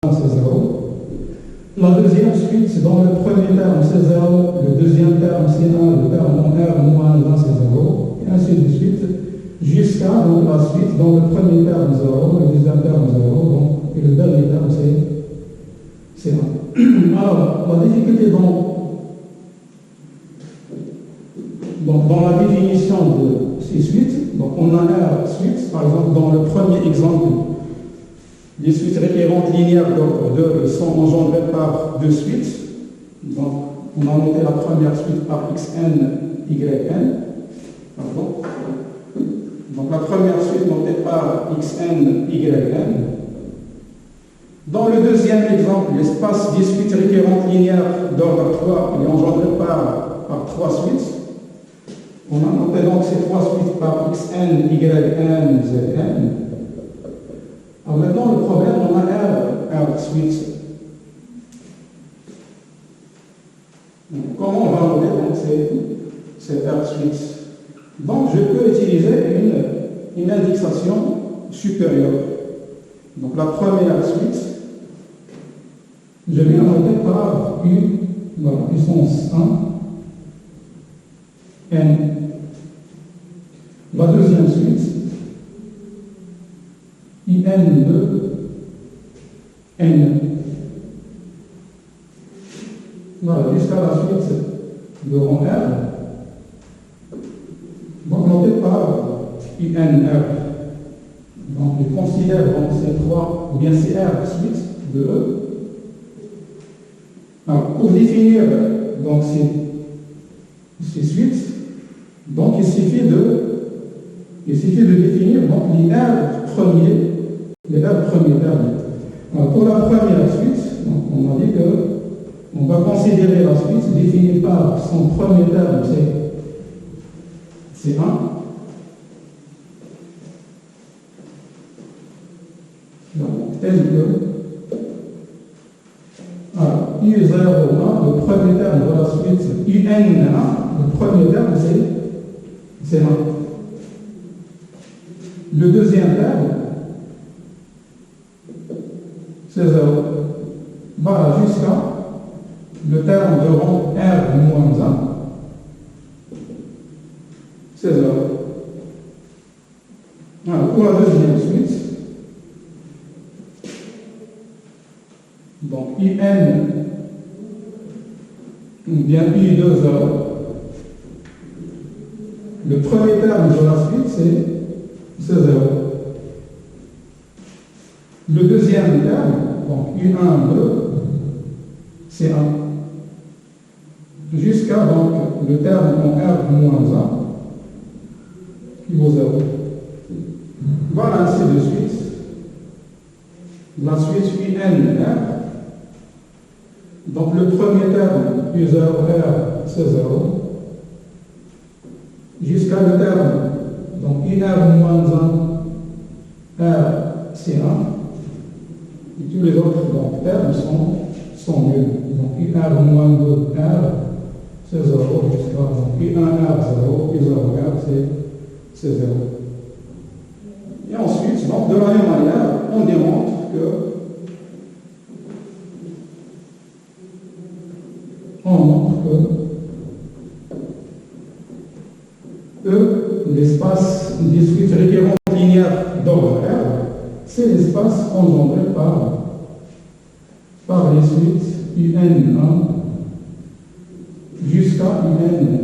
c'est 0. La deuxième suite, dans le premier terme, c'est 0. Le deuxième terme, c'est 1. Le terme en R moins 1, c'est 0. Et ainsi de suite, jusqu'à la suite, dans le premier terme, 0. Le deuxième terme, 0. Donc, et le dernier terme, c'est 1. Alors, la difficulté dans la définition de ces suites, donc on a R suite, par exemple, dans le premier exemple, les suites récurrentes linéaires d'ordre 2 sont engendrées par deux suites. Donc, on a noté la première suite par xn, yn. Pardon. Donc, la première suite notée par xn, yn. Dans le deuxième exemple, l'espace des suites récurrentes linéaires d'ordre 3 est engendré par trois suites. On a noté donc ces trois suites par xn, yn, zn. Alors maintenant, le problème, on a R suite. Donc, comment on va noter donc ces R suite? Donc, je peux utiliser une indexation supérieure. Donc, la première suite, je vais la noter par U, voilà, puissance 1, N. La deuxième suite, IN2, N. Voilà, jusqu'à la suite de rang R, donc noté par INR. Donc je considère donc ces trois, ou bien ces R suite de E. Alors, pour définir donc ces suites, donc il suffit de définir donc les R premiers termes. Alors, pour la première suite, donc, on a dit qu'on va considérer la suite définie par son premier terme, c'est 1. Donc, tel que U0, le premier terme de la suite, UN1, le premier terme c'est 1. Le deuxième terme, c'est 0. Voilà, jusqu'à le terme de rang R-1, c'est 0. Voilà, pour la deuxième suite, donc UN, ou bien U2, 0. Le premier terme de la suite, c'est 0. Le deuxième terme, donc U1, 2, c'est 1. Jusqu'à donc le terme en R-1 qui vaut 0. Voilà ainsi de suite. La suite UNR. Donc le premier terme U0R, c'est 0. Jusqu'à le terme, donc UR-1, R, c'est 1. Et tous les autres donc, termes sont nuls. Donc UR-2, R, c'est 0. Jusqu'à U1R, 0. U0R, c'est 0. Et ensuite, donc, de la même manière, on démontre que l'espace des suites récurrentes linéaires d'ordre R, c'est l'espace engendré par les suites UN1 jusqu'à UNR.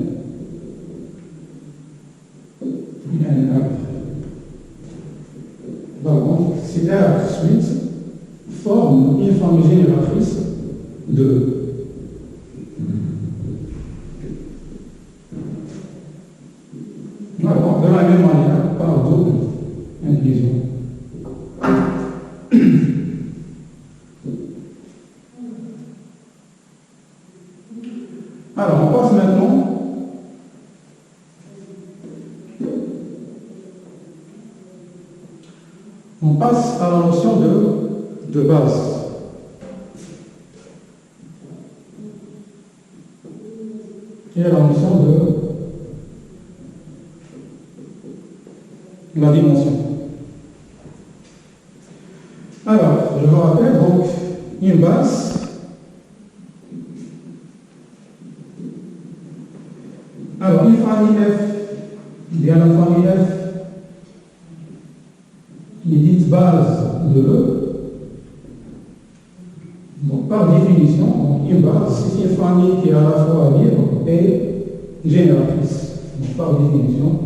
Donc, ces R suites forment une famille génératrice de E. Alors, de la même manière, par double inclusion. Alors, on passe maintenant à la notion de base. Et à la notion de la dimension. Alors, je vous rappelle donc une base alors une famille F il y a la famille F qui est dite base de E. Donc par définition, donc, une base c'est une famille qui est à la fois libre et génératrice. Donc par définition,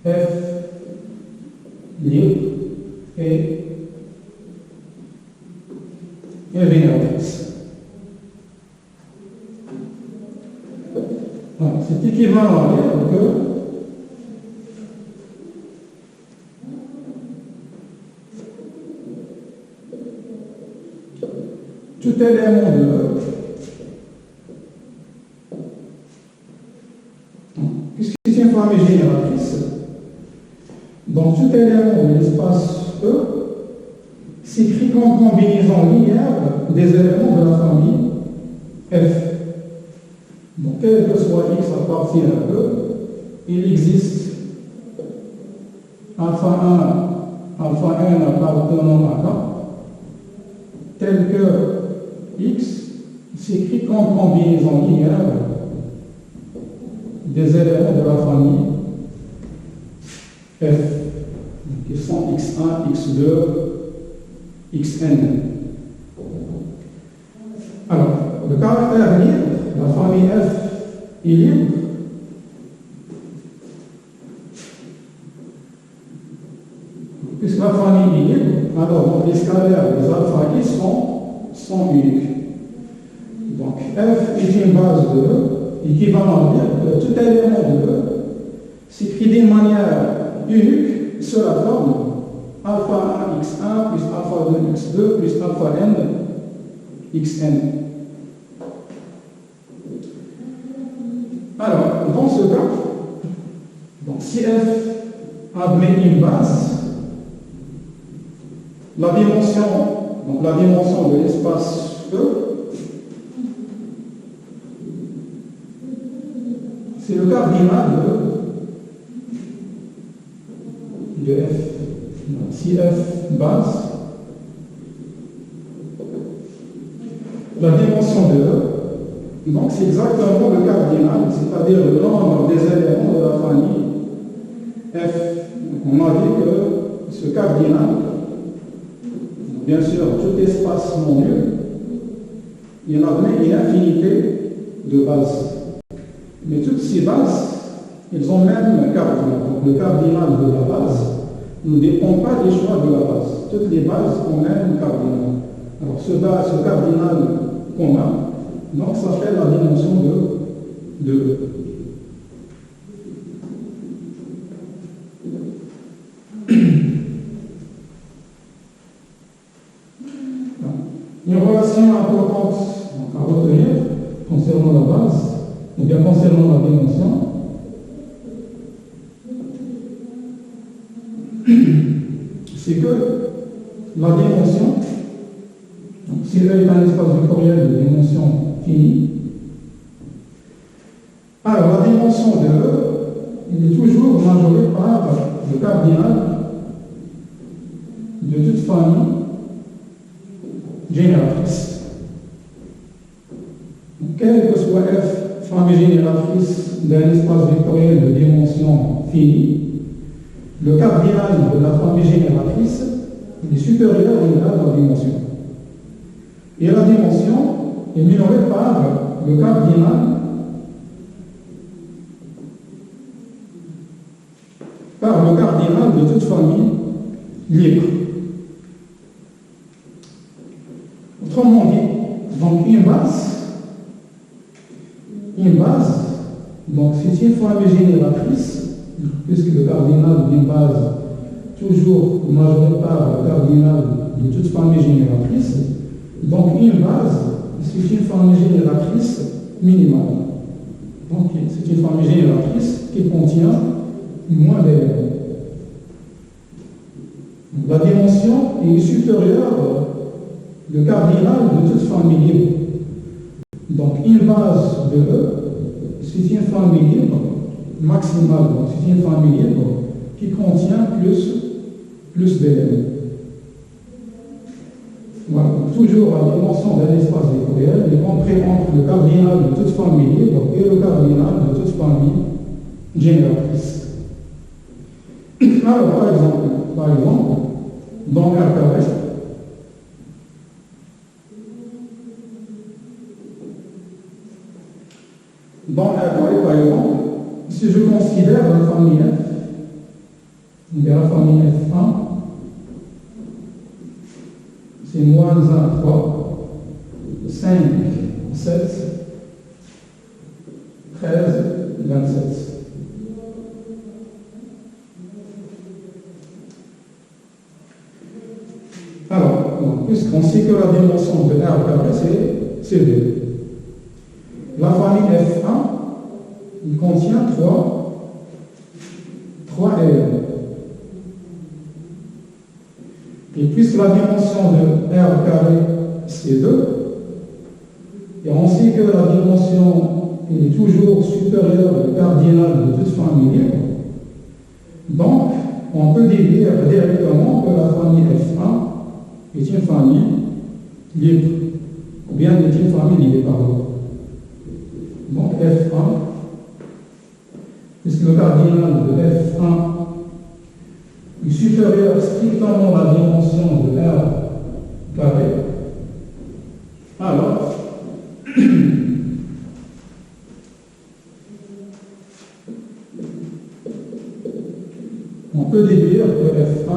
F libre et génératrice. C'est équivalent à dire que tout élément de E, puisque c'est une famille génératrice, donc tout élément de l'espace E s'écrit comme combinaison linéaire des éléments de la famille F. Donc, quel que soit X appartient à E, il existe alpha 1 appartenant à K, tel que X s'écrit comme combinaison linéaire des éléments de la famille F, qui sont X1, X2, Xn. Alors, le caractère libre, la famille F est libre puisque la famille est libre, alors les scalaires, les alpha X sont uniques. Donc F est une base de E, équivalent à dire que tout élément de E s'écrit d'une manière unique sur la forme alpha 1 x1 plus alpha 2 x2 plus alpha n xn. Alors, dans ce cas, donc, si F admet une base, la dimension de l'espace E, c'est le cardinal de F. Donc, si F base, la dimension de E, donc c'est exactement le cardinal, c'est-à-dire le nombre des éléments de la famille F. Donc, on a dit que ce cardinal, bien sûr, tout espace non nul, il admet une infinité de bases. Mais toutes ces bases, elles ont même un cardinal. Donc le cardinal de la base ne dépend pas des choix de la base. Toutes les bases ont même un cardinal. Alors ce cardinal commun, donc, s'appelle la dimension de E. Une relation importante à retenir concernant la base, ou bien concernant la dimension, c'est que la dimension, si E est un espace vectoriel de dimension finie, alors la dimension de E, il est toujours majorée par le cardinal de toute famille génératrice. Donc, quelle que soit F, famille génératrice d'un espace vectoriel de dimension finie, le cardinal de la famille génératrice est supérieur à la dimension. Et la dimension est minorée par le cardinal de toute famille libre. Autrement dit, donc une base, donc c'est une famille génératrice, puisque le cardinal d'une base toujours majoré par le cardinal de toute famille génératrice. Donc une base, c'est une famille génératrice minimale. Donc c'est une famille génératrice qui contient moins d'éléments. La dimension est supérieure le cardinal de toute famille libre. Donc une base de E, c'est une famille libre maximale, donc c'est une famille libre qui contient plus d'éléments. Voilà. Toujours la dimension d'un espace vectoriel est compris entre le cardinal de toute famille libre et le cardinal de toute famille génératrice. Alors, par exemple, dans R carré, par exemple, si je considère la famille F, la famille F1, c'est moins 1, 3, 5, 7, 13, 27. Alors, puisqu'on sait que la dimension de R carré, c'est 2. La famille F1, il contient 3 éléments. Et puisque la dimension de R carré, c'est 2, et on sait que la dimension est toujours supérieure au cardinal de toute famille libre, donc on peut dire directement que la famille F1 est une famille libre, ou bien est une famille libre, pardon. Donc F1, puisque le cardinal de F1 est supérieur strictement à la dimension de R carré, alors on peut déduire que F1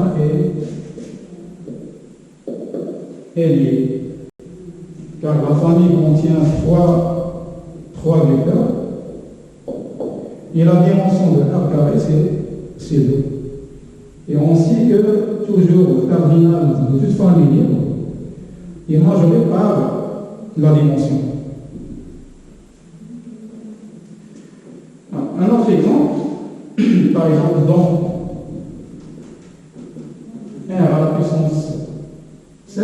est lié, car la famille contient 3 vecteurs, et la dimension de R carré, c'est 2. Et on sait que toujours le cardinal de toute famille libre est majoré par la dimension. Un autre exemple, par exemple, dans R à la puissance 7,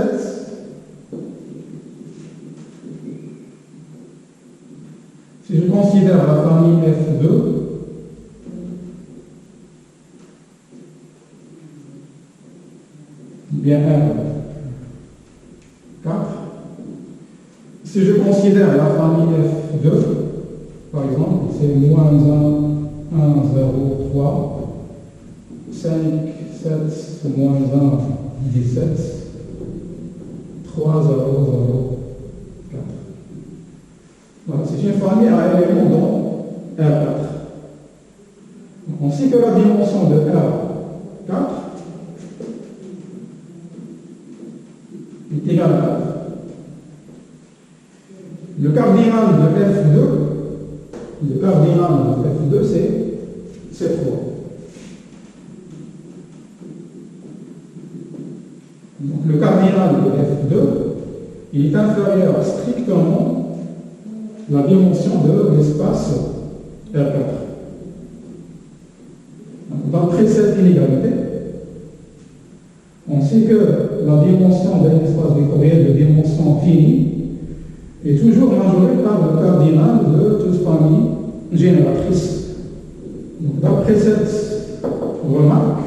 si je considère la famille F2, bien R 4, si je considère la famille F2, par exemple, c'est moins 1, 1, 0, 3, 5, 7, moins 1, 17, 3, 0, 0, 4. Voilà, c'est une famille à éléments dans R4. On sait que la dimension de R4 est égale à le cardinal de F2, c'est 3. Donc le cardinal de F2 est inférieur strictement à la dimension de l'espace R4. D'après cette inégalité, on sait que la dimension d'un espace vectoriel de dimension finie est toujours majorée par le cardinal de toute famille génératrice. Donc, d'après cette remarque,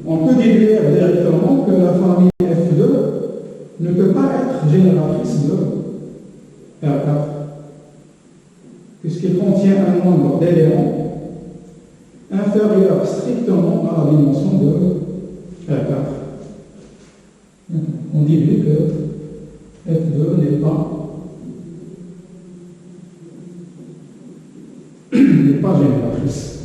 on peut déduire directement que la famille F2 ne peut pas être génératrice de R4, puisqu'il contient un nombre d'éléments inférieur strictement à la dimension de R4. On déduit que F2 n'est pas génératrice.